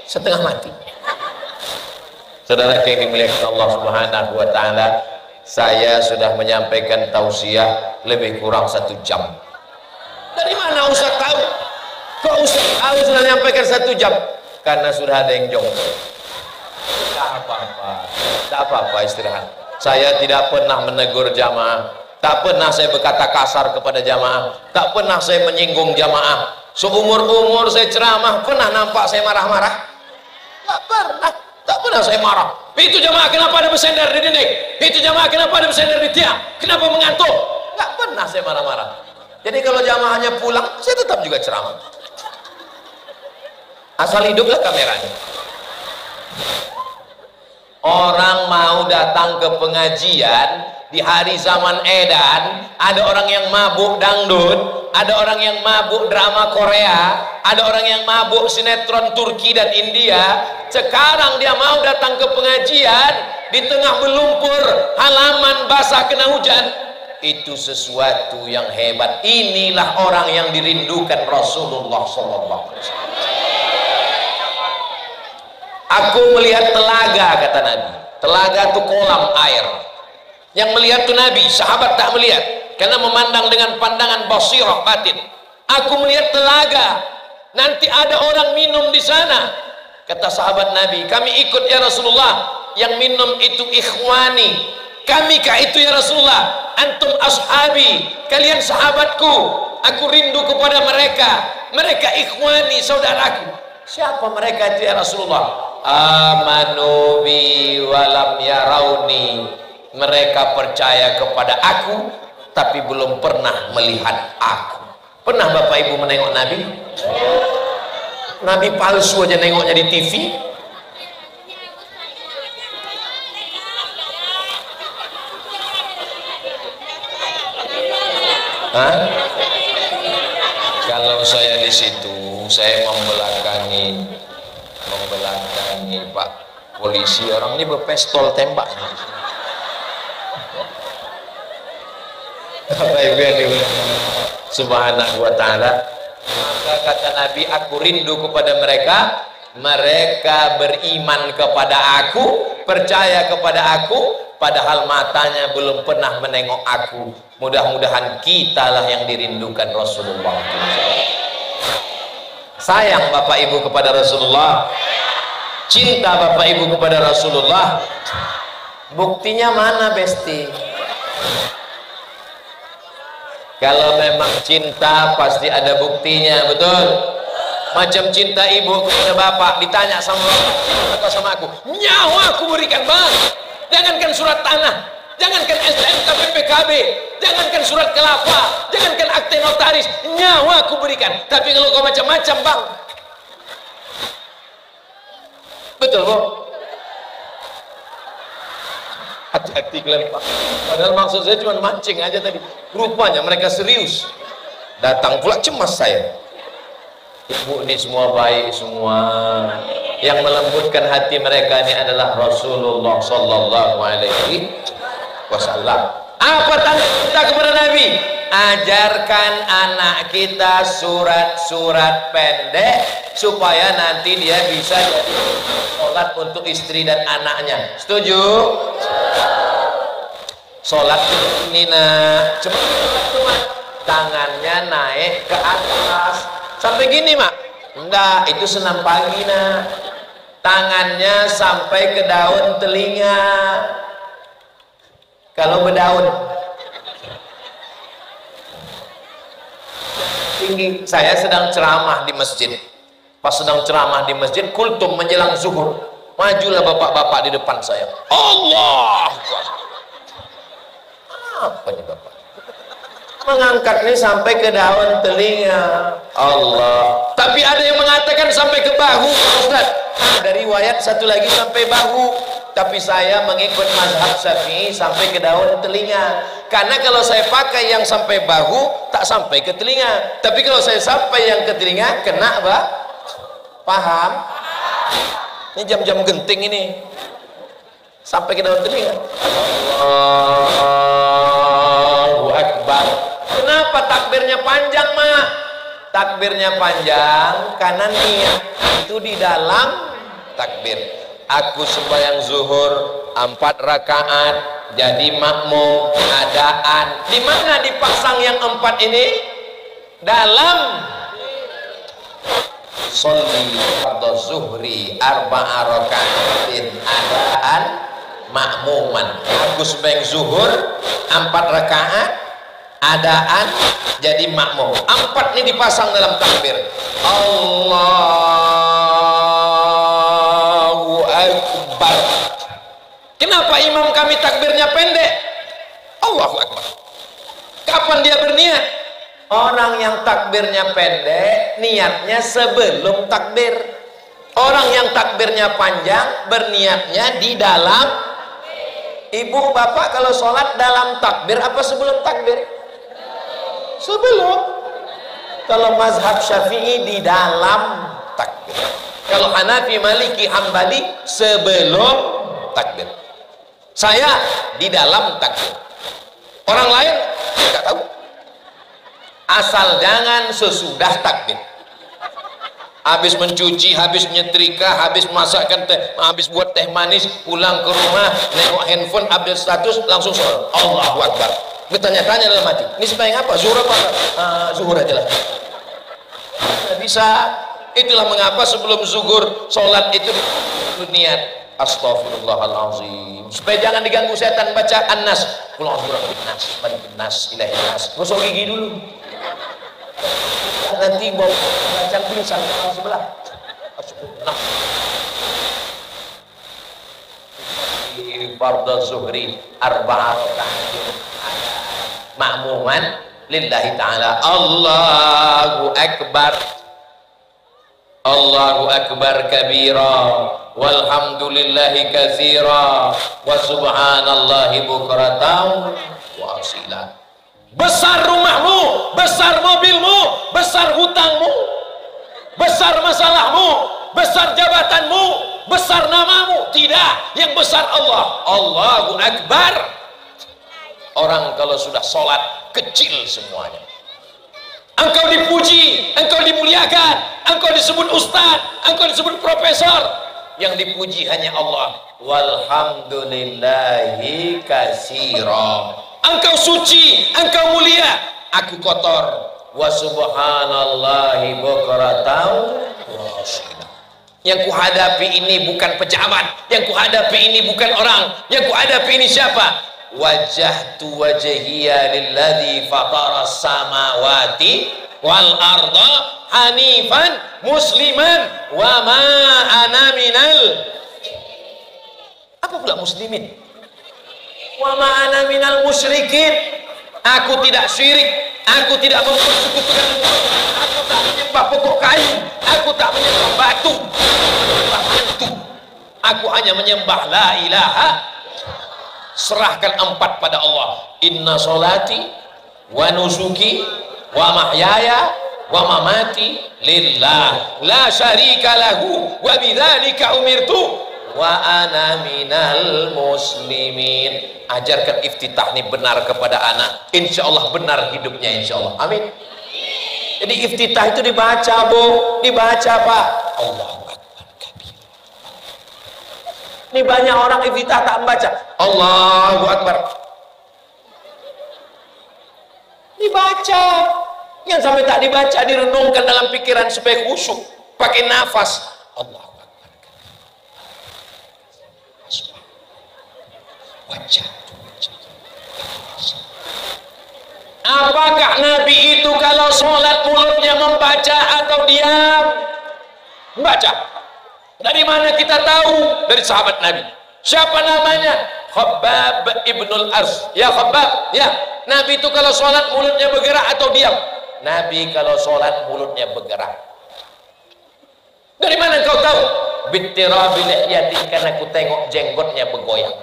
setengah mati. Saudara yang dimuliakan Allah Subhanahu wa Ta'ala, saya sudah menyampaikan tausiah lebih kurang 1 jam. Dari mana Ustaz tahu? Kok Ustaz tahu sudah menyampaikan 1 jam? Karena sudah ada yang jongkok. Tak apa-apa, tak apa-apa, istirahat. Saya tidak pernah menegur jamaah. Tak pernah saya berkata kasar kepada jamaah, tak pernah saya menyinggung jamaah. Seumur-umur saya ceramah, pernah nampak saya marah-marah? Tak pernah, tak pernah saya marah. Itu jamaah kenapa ada bersender di dinding? Itu jamaah kenapa ada bersender di tiang? Kenapa mengantuk? Tak pernah saya marah-marah. Jadi kalau jamaahnya pulang, saya tetap juga ceramah. Asal hiduplah kameranya. Orang mau datang ke pengajian di hari zaman edan, ada orang yang mabuk dangdut, ada orang yang mabuk drama Korea, ada orang yang mabuk sinetron Turki dan India. Sekarang dia mau datang ke pengajian di tengah berlumpur, halaman basah kena hujan. Itu sesuatu yang hebat. Inilah orang yang dirindukan Rasulullah SAW. Aku melihat telaga, kata Nabi. Telaga itu kolam air. Yang melihat itu Nabi, sahabat tak melihat karena memandang dengan pandangan basirah batin. Aku melihat telaga, nanti ada orang minum di sana. Kata sahabat Nabi, kami ikut ya Rasulullah. Yang minum itu ikhwani. Kami kah itu ya Rasulullah? Antum ashabi, kalian sahabatku. Aku rindu kepada mereka. Mereka ikhwani, saudaraku. Siapa mereka itu ya Rasulullah? Amanu bi walam yarauni. Mereka percaya kepada aku tapi belum pernah melihat aku. Pernah Bapak Ibu menengok Nabi? Nabi palsu aja nengoknya di TV. Hah? Kalau saya di situ, saya membelakangi Pak polisi. Orang ini berpistol tembak. Bapak Ibu yang dimuliakan Subhanahu wa ta'ala. Maka kata Nabi, aku rindu kepada mereka. Mereka beriman kepada aku, percaya kepada aku, padahal matanya belum pernah menengok aku. Mudah-mudahan kitalah yang dirindukan Rasulullah. Sayang Bapak Ibu kepada Rasulullah, cinta Bapak Ibu kepada Rasulullah. Buktinya mana Besti? Kalau memang cinta pasti ada buktinya, betul? Macam cinta ibu kepada bapak, ditanya sama bapak, atau sama aku, nyawa aku berikan bang. Jangankan surat tanah, jangankan STNK PPKB, jangankan surat kelapa, jangankan akte notaris, nyawa aku berikan. Tapi kalau kau macam-macam bang, betul bu? Hati-hati kalian Pak. Padahal maksud saya cuma mancing aja tadi. Rupanya mereka serius. Datang pula cemas saya. Ibu ini semua baik semua. Yang melembutkan hati mereka ini adalah Rasulullah Sallallahu Alaihi Wasallam. Apa tanda kita kepada Nabi? Ajarkan anak kita surat-surat pendek supaya nanti dia bisa jadi sholat untuk istri dan anaknya. Setuju? Sholat ini nak, cuma tangannya naik ke atas sampai gini mak. Enggak, itu senam pagi nak. Tangannya sampai ke daun telinga. Kalau berdaun tinggi. Saya sedang ceramah di masjid. Pas sedang ceramah di masjid, kultum menjelang zuhur, majulah bapak-bapak di depan saya. Allah, apa nih bapak? Mengangkat ini sampai ke daun telinga. Allah. Tapi ada yang mengatakan sampai ke bahu, Ustaz. Ada riwayat satu lagi sampai bahu. Tapi saya mengikut mazhab Syafi'i sampai ke daun telinga. Karena kalau saya pakai yang sampai bahu, tak sampai ke telinga. Tapi kalau saya sampai yang ke telinga, kena bah. Paham? Ini jam-jam genting ini. Sampai ke daun telinga. Allahu Akbar. Kenapa takbirnya panjang, Mak? Takbirnya panjang karena niat itu di dalam takbir. Aku sembahyang zuhur 4 rakaat jadi makmum adaan. Di mana dipasang yang 4 ini? Dalam sholli fardhu zuhri 4 rakaatin adaan makmuman. Aku sembahyang zuhur 4 rakaat, adaan jadi makmum. 4 ini dipasang dalam takbir. Allahu Akbar. Kenapa imam kami takbirnya pendek? Allahu Akbar. Kapan dia berniat? Orang yang takbirnya pendek niatnya sebelum takbir. Orang yang takbirnya panjang berniatnya di dalam. Ibu bapak kalau sholat dalam takbir apa sebelum takbir? Sebelum. Kalau mazhab Syafi'i di dalam takbir. Kalau Hanafi, Maliki, Hambali sebelum takbir. Saya di dalam takbir. Orang lain nggak tahu. Asal jangan sesudah takbir. Habis mencuci, habis nyetrika, habis masakkan teh, habis buat teh manis, pulang ke rumah, nengok handphone, update status, langsung sholat. Allahu Akbar. Bertanya-tanya dalam hati, ini sembahyang apa? Zuhur apa? Zuhur aja lah. Tidak bisa. Itulah mengapa sebelum zuhur sholat itu niat Astaghfirullahalazim, supaya jangan diganggu setan baca An-Nas, Qul a'udzu birabbin nas, malikin nas, ilahin nas. Gosok gigi dulu. Nanti bawa bacaan pingsan orang sebelah. Fardhu zuhri arba'ah ma'muman lillahi ta'ala. Allahu Akbar. Allahu Akbar kabira walhamdulillahi katsira wa subhanallahi bukratan wa asila. Besar rumahmu, besar mobilmu, besar hutangmu, besar masalahmu, besar jabatanmu, besar namamu. Tidak, yang besar Allah. Allahu Akbar. Orang kalau sudah sholat kecil semuanya. Engkau dipuji, engkau dimuliakan, engkau disebut ustaz, engkau disebut profesor. Yang dipuji hanya Allah. Walhamdulillahi katsira. Engkau suci, engkau mulia, aku kotor. Wa subhanallahi bukratan wa asila. Yang kuhadapi ini bukan pejabat, yang kuhadapi ini bukan orang, yang kuhadapi ini siapa? Wajjahtu wajhiya lilladzi fatara samawati wal arda hanifan musliman wa ma ana minal. Apa pula muslimin? Wa ma ana minal musyrikin. Aku tidak syirik, aku tidak mempersekutukan, aku tak menyembah pokok kayu, aku tak menyembah batu, aku hanya menyembah la ilaha. Serahkan 4 pada Allah. Inna sholati wa nusuki wa mahyaya wa mamati lillah la syarika lahu wa bidzalika umirtu wa ana minal muslimin. Ajarkan iftitah ini benar kepada anak, insya Allah benar hidupnya, insya Allah. Amin. Jadi iftitah itu dibaca, Bu, dibaca, Pak. Allahu Akbar kabir. Ini banyak orang iftitah tak membaca Allahu Akbar. Dibaca. Yang sampai tak dibaca direnungkan dalam pikiran supaya khusyuk, pakai nafas. Allahu Akbar. Wajah. Apakah Nabi itu kalau sholat mulutnya membaca atau diam? Membaca. Dari mana kita tahu? Dari sahabat Nabi. Siapa namanya? Khabbab ibnul Ars. Ya Khabbab, ya. Nabi itu kalau sholat mulutnya bergerak atau diam? Nabi kalau sholat mulutnya bergerak. Dari mana kau tahu? Bittirabi lihyatin, karena aku tengok jenggotnya bergoyang.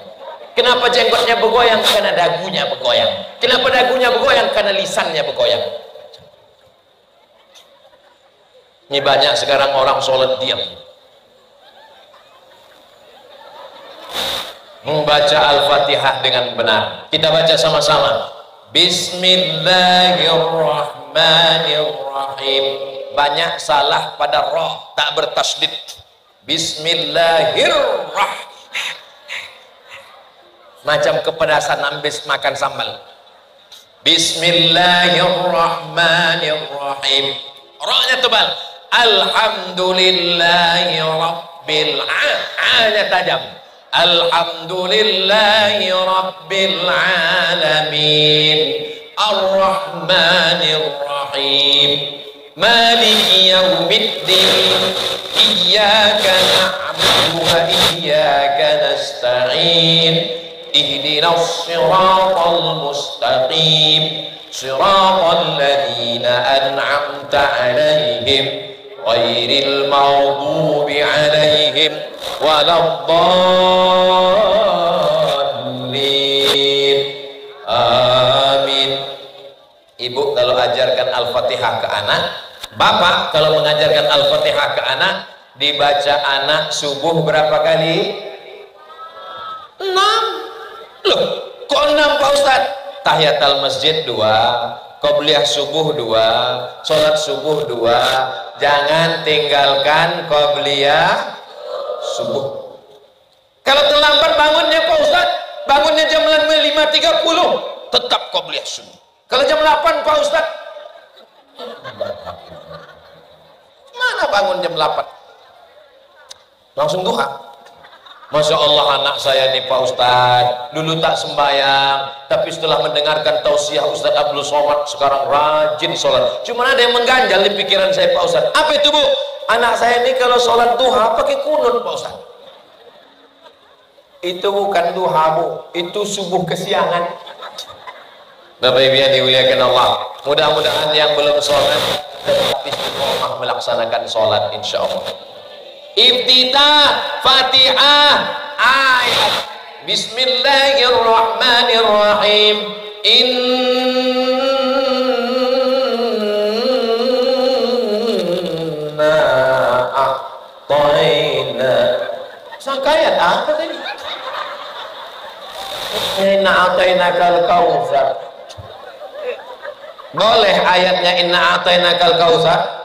Kenapa jenggotnya bergoyang? Karena dagunya bergoyang. Kenapa dagunya bergoyang? Karena lisannya bergoyang. Ini banyak sekarang orang sholat diam. Membaca Al-Fatihah dengan benar. Kita baca sama-sama. Bismillahirrahmanirrahim. Banyak salah pada roh, tak bertasdid. Bismillahirrahmanirrahim. Macam kepedasan habis makan sambal. Bismillahirrahmanirrahim. Rohnya tebal. Alhamdulillahi rabbil alamin. A-nya tajam. Alhamdulillahi Rabbil Alamin Ar-Rahmanir Rahim Maliki Yawmiddin Iyyaka na'budu wa iyyaka nasta'in Ihdinas siratal mustaqim Siratal ladzina an'amta 'alaihim ghairil maghdubi 'alaihim waladdallin. Amin. Ibu kalau ajarkan Al-Fatihah ke anak, bapak kalau mengajarkan Al-Fatihah ke anak, dibaca anak subuh berapa kali? 6. Loh, kok 6 Pak Ustadz? Tahiyatul masjid 2, qobliyah subuh 2, sholat subuh 2. Jangan tinggalkan qobliyah subuh. Kalau terlambat bangunnya Pak Ustadz, bangunnya jam 5.30, tetap qobliyah subuh. Kalau jam 8 Pak Ustadz, mana bangun jam 8? Langsung duha. Masya Allah anak saya nih Pak Ustadz, dulu tak sembahyang, tapi setelah mendengarkan tausiah Ustadz Abdul Somad sekarang rajin sholat. Cuma ada yang mengganjal di pikiran saya Pak Ustadz. Apa itu Bu? Anak saya ini kalau sholat duha pakai kunut Pak Ustadz. Itu bukan duha Bu, itu subuh kesiangan. Bapak Ibu yang dimuliakan Allah, mudah-mudahan yang belum sholat tetap istiqomah melaksanakan sholat insya Allah. Iftitah Fatihah ayat Bismillahirrahmanirrahim Inna a'tayna. Sangka ayat apa tadi? Inna a'tayna kal kautsar. Boleh ayatnya inna a'tayna kal kautsar?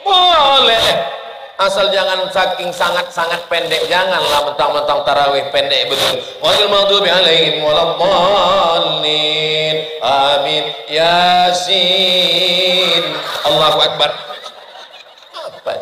Boleh. Asal jangan saking sangat-sangat pendek, janganlah mentang-mentang tarawih pendek betul. Wal maghdubi alaihim waladdallin. Amin. Yasin. Allahu Akbar. Apa?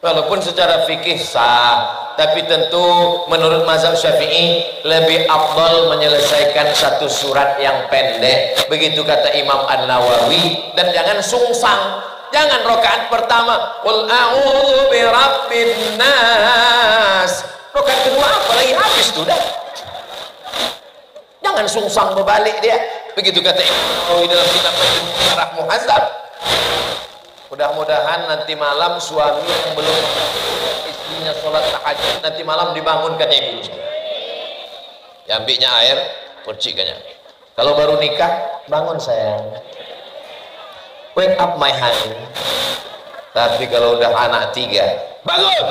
Walaupun secara fikih sah, tapi tentu menurut mazhab Syafi'i lebih afdal menyelesaikan satu surat yang pendek. Begitu kata Imam An-Nawawi. Dan jangan sungsang. Jangan rakaat pertama qul a'udzu birabbin nas, rakaat kedua apa lagi habis sudah. Jangan sungsang berbalik dia. Begitu kata Imam dalam kitab Syarah Muhadzab. Mudah-mudahan nanti malam suami yang belum istrinya sholat tahajud nanti malam dibangunkan ibu. Ambilnya air, percikannya. Kalau baru nikah, bangun sayang. Wake up my honey. Tapi kalau udah anak 3, bangun.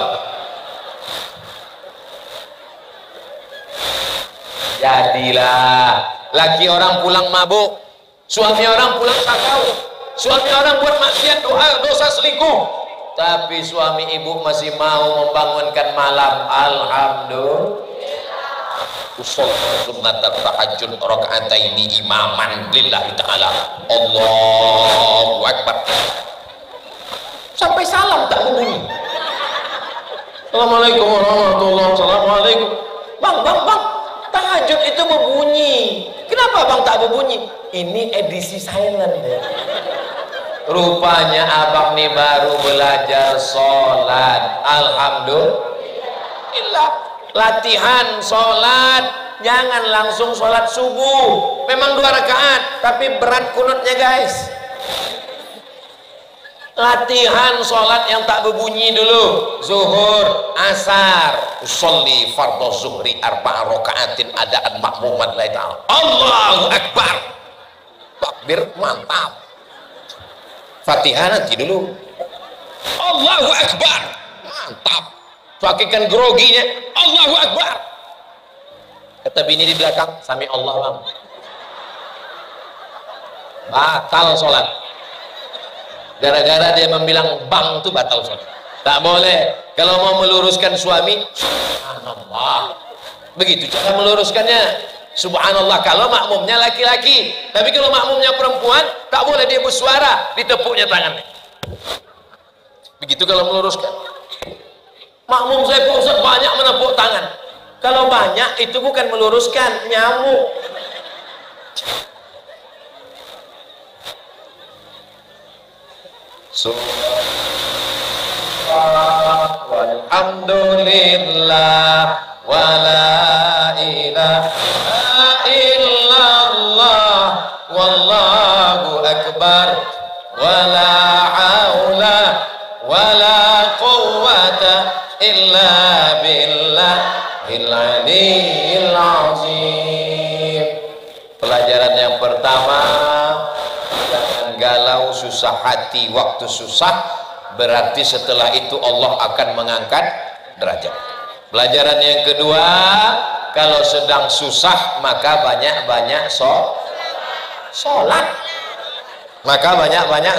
Jadilah laki orang pulang mabuk, suami orang pulang sakau, suami orang buat maksiat dosa selingkuh, tapi suami ibu masih mau membangunkan malam. Alhamdulillah. Usul sunnat tahajud rakaataini imaman lillahi ta'ala. Allahu Akbar. Sampai salam tak berbunyi. Assalamualaikum warahmatullahi wabarakatuh. Bang, tahajud itu berbunyi. Kenapa bang tak berbunyi? Ini edisi silent ya. Rupanya abang nih baru belajar sholat. Alhamdulillah. Latihan sholat, jangan langsung sholat subuh. Memang 2 rakaat, tapi berat kunutnya guys. Latihan sholat yang tak berbunyi dulu. Zuhur, asar, usolli fardhu zuhri 4 rakaatin adaan makmuman lillahi ta'ala. Allahu Akbar. Takbir mantap. Fatihah nanti dulu. Allahu Akbar. Mantap. Pakikan groginya. Allahu Akbar. Kata bini di belakang, sami Allah bang. Batal sholat. Gara-gara dia membilang bang itu batal sholat. Tak boleh. Kalau mau meluruskan suami, subhanallah. Begitu cara meluruskannya. Subhanallah kalau makmumnya laki-laki. Tapi kalau makmumnya perempuan, tak boleh dia bersuara, ditepuknya tangannya. Begitu kalau meluruskan. Makmum saya Pak Ustaz banyak menepuk tangan. Kalau banyak itu bukan meluruskan, nyamuk. Alhamdulillah wala ilaha illallah wallahu akbar wala haula wala quwwata illa billahil aliyyil azim. Pelajaran yang pertama, jangan galau susah hati waktu susah, berarti setelah itu Allah akan mengangkat derajat. Pelajaran yang kedua, kalau sedang susah maka banyak-banyak sholat, maka banyak-banyak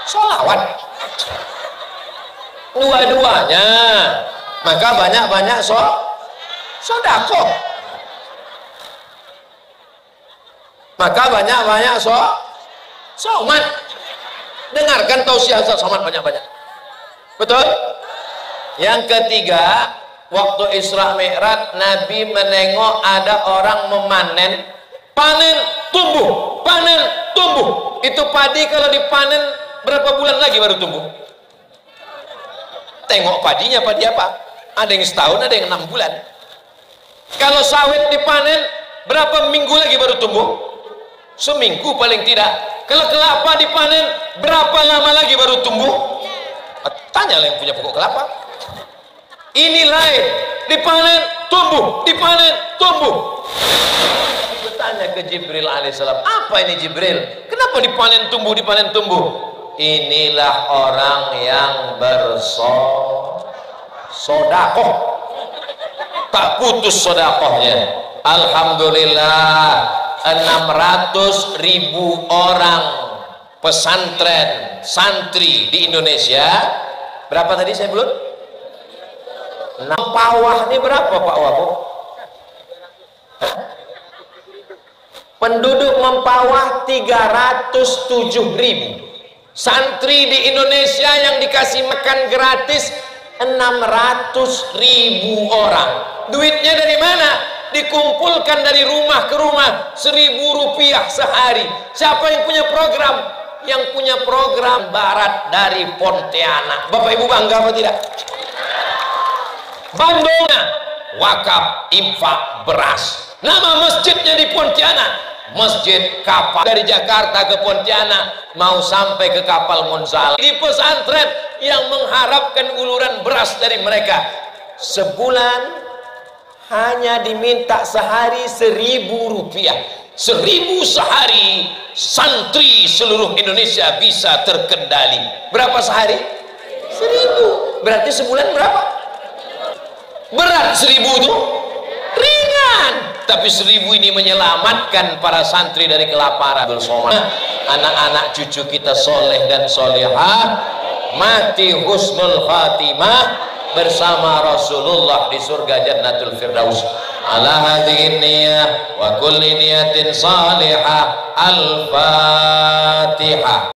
sholawat. Dua-duanya, maka banyak-banyak sodaqoh, maka banyak-banyak somat. Dengarkan tausiah somat banyak-banyak. Betul? Yang ketiga, waktu Isra Mi'raj Nabi menengok ada orang memanen, panen tumbuh, panen tumbuh. Itu padi kalau dipanen berapa bulan lagi baru tumbuh? Tengok padinya, padi apa? Ada yang setahun, ada yang 6 bulan. Kalau sawit dipanen berapa minggu lagi baru tumbuh? Seminggu paling tidak. Kalau kelapa dipanen berapa lama lagi baru tumbuh? Tanya yang punya pokok kelapa. Ini lain, dipanen tumbuh, dipanen tumbuh. Bertanya ke Jibril alaihissalam, apa ini Jibril? Kenapa dipanen tumbuh, dipanen tumbuh? Inilah orang yang bersodakoh, tak putus sodakohnya. Alhamdulillah, 600.000 orang pesantren santri di Indonesia. Berapa tadi saya belum? Mempawah ini berapa Pak Wabu? Penduduk Mempawah 307.000. Santri di Indonesia yang dikasih makan gratis 600.000 orang. Duitnya dari mana? Dikumpulkan dari rumah ke rumah, 1.000 rupiah sehari. Siapa yang punya program? Yang punya program Barat dari Pontianak. Bapak Ibu bangga apa tidak? Bandungnya wakaf infak beras. Nama masjidnya di Pontianak, Masjid Kapal. Dari Jakarta ke Pontianak mau sampai ke Kapal Monzal. Di pesantren yang mengharapkan uluran beras dari mereka. Sebulan hanya diminta sehari 1.000 rupiah. 1.000 sehari, santri seluruh Indonesia bisa terkendali. Berapa sehari? 1.000. Berarti sebulan berapa? Berat 1.000 itu ringan, tapi 1.000 ini menyelamatkan para santri dari kelaparan. Anak-anak cucu kita soleh dan solehah, mati husnul khatimah bersama Rasulullah di surga Jannatul Firdaus. Ala hadhihi niyyah wa kulli niyatin salihah. Al-Fatihah.